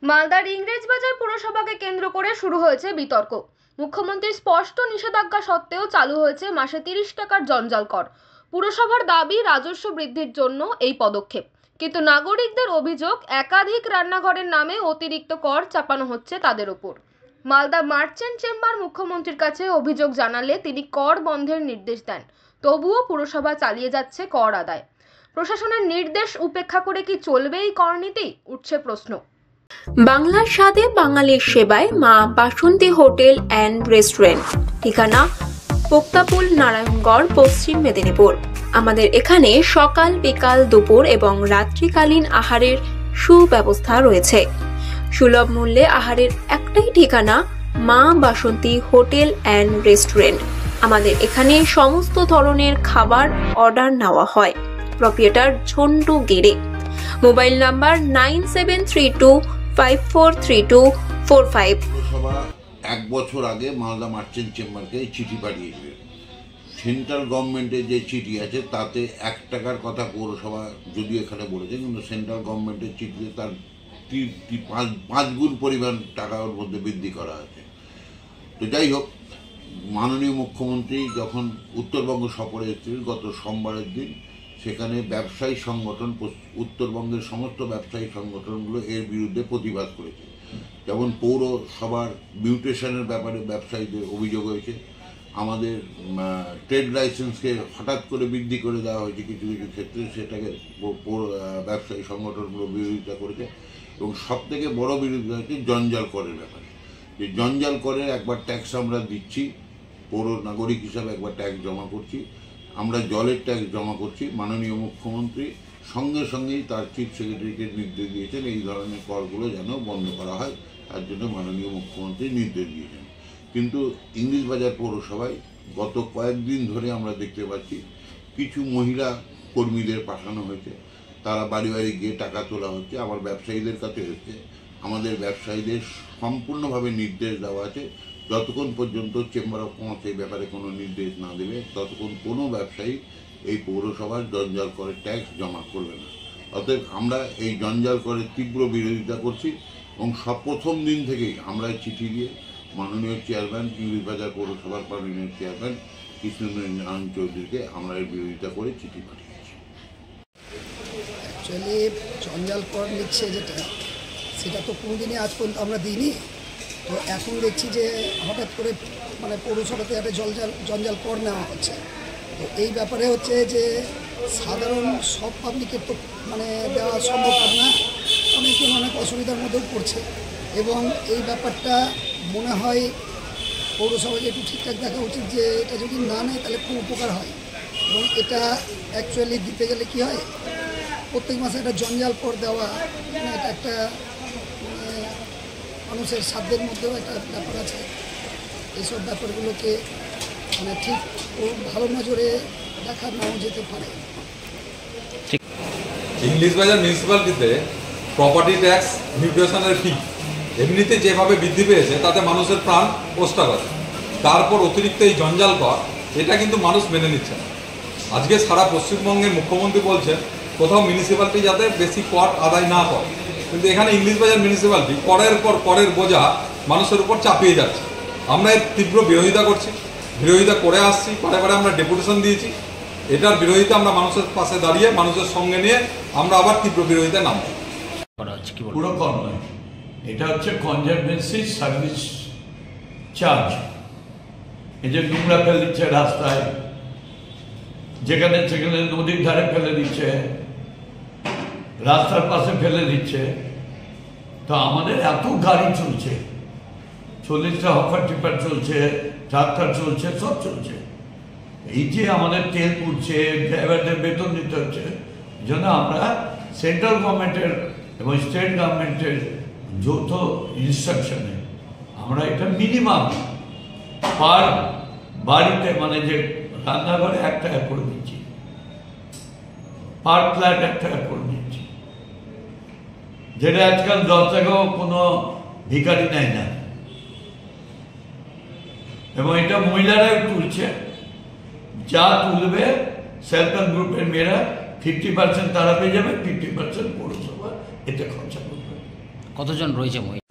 মালদার ইংরেজবাজার পুরসভাকে কেন্দ্র করে শুরু হয়েছে বিতর্ক। মুখ্যমন্ত্রীর স্পষ্ট নিষেধাজ্ঞা সত্ত্বেও চালু হয়েছে মাসে 30 টাকার জঞ্জাল কর। পুরসভার দাবি রাজস্ব বৃদ্ধির জন্য এই পদক্ষেপ, কিন্তু নাগরিকদের অভিযোগ একাধিক রান্নাঘরের নামে অতিরিক্ত কর চাপানো হচ্ছে তাদের উপর। মালদা মার্চেন্ট চেম্বার মুখ্যমন্ত্রীর কাছে অভিযোগ জানালে তিনি কর বন্ধের নির্দেশ দেন, তবুও পুরসভা চালিয়ে যাচ্ছে কর আদায়। প্রশাসনের নির্দেশ উপেক্ষা করে কি চলবে এই কর নীতি, উঠছে প্রশ্ন। বাংলার স্বাদে বাঙালির সেবায় মা বাসন্তী হোটেল অ্যান্ড রেস্টুরেন্ট, ঠিকানা পোক্তাপুল, নারায়ণগড়, পশ্চিম মেদিনীপুর। আমাদের এখানে সকাল, বিকাল, দুপুর এবং রাত্রিকালীন আহারের সুব্যবস্থা রয়েছে। সুলভ মূল্যে আহারের একটাই ঠিকানা মা বাসন্তী হোটেল অ্যান্ড রেস্টুরেন্ট। আমাদের এখানে সমস্ত ধরনের খাবার অর্ডার নেওয়া হয়। Proprietor Jhantu Gere. Mobile number 9732543245। পৌরসভা 1 বছর আগে মালদা মার্চেন্ট চেম্বারকে চিঠি পাঠিয়েছিল। সেন্ট্রাল গভর্নমেন্টের যে চিঠি আছে তাতে 1 টাকার কথা পৌরসভা যদিও এখানে বলেছে, কিন্তু সেন্ট্রাল গভর্নমেন্টের চিঠিতে তার 5 গুণ পরিমাণ টাকার মধ্যে বৃদ্ধি করা আছে। তো যাই হোক, মাননীয় মুখ্যমন্ত্রী যখন উত্তরবঙ্গ সফরে এসেছিলেন গত সোমবারের দিন, সেখানে ব্যবসায়ী সংগঠন, উত্তরবঙ্গের সমস্ত ব্যবসায়ী সংগঠনগুলো এর বিরুদ্ধে প্রতিবাদ করেছে। যেমন পৌরসভার মিউটেশনের ব্যাপারে ব্যবসায়ীদের অভিযোগ হয়েছে, আমাদের ট্রেড লাইসেন্সকে হঠাৎ করে বৃদ্ধি করে দেওয়া হয়েছে কিছু কিছু ক্ষেত্রে, সেটাকে ব্যবসায়ী সংগঠনগুলো বিরোধিতা করেছে। এবং সবথেকে বড় বিরোধিতা হচ্ছে জঞ্জাল করের ব্যাপারে, যে জঞ্জাল করের একবার ট্যাক্স আমরা দিচ্ছি, পৌর নাগরিক হিসাবে একবার ট্যাক্স জমা করছি, আমরা জলের ট্যাক্স জমা করছি। মাননীয় মুখ্যমন্ত্রী সঙ্গে সঙ্গেই তার চিফ সেক্রেটারিকে নির্দেশ দিয়েছেন এই ধরনের করগুলো যেন বন্ধ করা হয়, তার জন্য মাননীয় মুখ্যমন্ত্রী নির্দেশ দিয়েছেন। কিন্তু ইংরেজবাজার পৌরসভায় গত কয়েকদিন ধরে আমরা দেখতে পাচ্ছি কিছু মহিলা কর্মীদের পাঠানো হয়েছে, তারা বাড়ি বাড়ি গিয়ে টাকা তোলা হচ্ছে, আবার ব্যবসায়ীদের কাছে হচ্ছে। আমাদের ব্যবসায়ীদের সম্পূর্ণভাবে নির্দেশ দেওয়া আছে, যতক্ষণ পর্যন্ত চেম্বার অফ কমার্স এই ব্যাপারে কোনো নির্দেশ না দেবে ততক্ষণ কোনো ব্যবসায়ী এই পৌরসভার জঞ্জাল করের ট্যাক্স জমা করবে না। অতএব আমরা এই জঞ্জাল করের তীব্র বিরোধিতা করছি এবং প্রথম দিন থেকেই আমরা চিঠি দিয়ে মাননীয় চেয়ারম্যান, ইংরেজবাজার পৌরসভার মাননীয় চেয়ারম্যান কৃষ্ণেন্দ্র নারায়ণ চৌধুরীকে আমরা এর বিরোধিতা করে চিঠি পাঠিয়েছি। অ্যাকচুয়ালি জঞ্জাল কর নিচ্ছে সেটা তো কোনোদিনই আজ পর্যন্ত আমরা দিইনি। তো এখন দেখছি যে হঠাৎ করে পৌরসভাতে একটা জঞ্জাল কর নেওয়া হচ্ছে। তো এই ব্যাপারে হচ্ছে যে সাধারণ সব পাবলিকের তো দেওয়া সম্ভব না, অনেকে অনেক অসুবিধার মধ্যেও পড়ছে। এবং এই ব্যাপারটা মনে হয় পৌরসভাকে একটু ঠিকঠাক দেখা উচিত যে এটা যদি না নেয় তাহলে খুব উপকার হয়। এবং এটা অ্যাকচুয়ালি দিতে গেলে কি হয়, প্রত্যেক মাসে একটা জঞ্জাল কর দেওয়া, এটা একটা মানুষের সাধ্যের মধ্যেও একটা ব্যাপার আছে। এইসব ব্যাপারগুলোকে ঠিক ও ভালো নজরে দেখা নাও যেতে পারে। ইংরেজবাজার মিউনিসিপ্যালিটিতে প্রপার্টি ট্যাক্স, মিউটেশনের ফি এমনিতে যেভাবে বৃদ্ধি পেয়েছে তাতে মানুষের প্রাণ পোস্টার আছে, তারপর অতিরিক্ত এই জঞ্জাল কর, এটা কিন্তু মানুষ মেনে নিচ্ছে না। আজকে সারা পশ্চিমবঙ্গের মুখ্যমন্ত্রী বলছেন কোথাও মিউনিসিপ্যালিটি যাতে বেশি কর আদায় না করে, কিন্তু এখানে ইংরেজবাজার মিউনিসিপ্যালিটি করের পর করের বোঝা মানুষের উপর চাপিয়ে যাচ্ছে। আমরা এর তীব্র বিরোধিতা করছি, বিরোধিতা করে আসছি, বারে বারে আমরা ডেপুটেশন দিয়েছি। এটার বিরোধিতা আমরা মানুষের পাশে দাঁড়িয়ে মানুষের সঙ্গে নিয়ে আমরা আবার তীব্র বিরোধিতা নামব। পুরো কর নয়, এটা হচ্ছে কনজারভেন্সি সার্ভিস চার্জ। এই যে নোংরা ফেলে দিচ্ছে রাস্তায়, যেখানে সেখানে নদীর ধারে ফেলে দিচ্ছে, রাস্তার পাশে ফেলে দিচ্ছে। তো আমাদের এত গাড়ি চলছে, 40টা হকার টিপার চলছে, ট্রাক্টর চলছে, সব চলছে। এই যে আমাদের তেল পুড়ছে, ড্রাইভারদের বেতন দিতে হচ্ছে, এই জন্য আমরা সেন্ট্রাল গভর্নমেন্টের এবং স্টেট গভর্নমেন্টের যৌথ ইনস্ট্রাকশনে আমরা এটা মিনিমাম পার বাড়িতে যে রান্নাঘরে 1 টাকা করে দিচ্ছি, পার ফ্ল্যাট 1 টাকা করে দিচ্ছি, যেটা আজকাল 10 টাকাও কোনো ভিখারি নেয় না। এবং এটা মহিলারাই তুলছে, যা তুলবে সেলফ হেল্প গ্রুপের মেয়েরা 50% তারা পেয়ে যাবে, 50% পৌরসভা এতে খরচা করবে। কতজন রয়েছে মহিলা?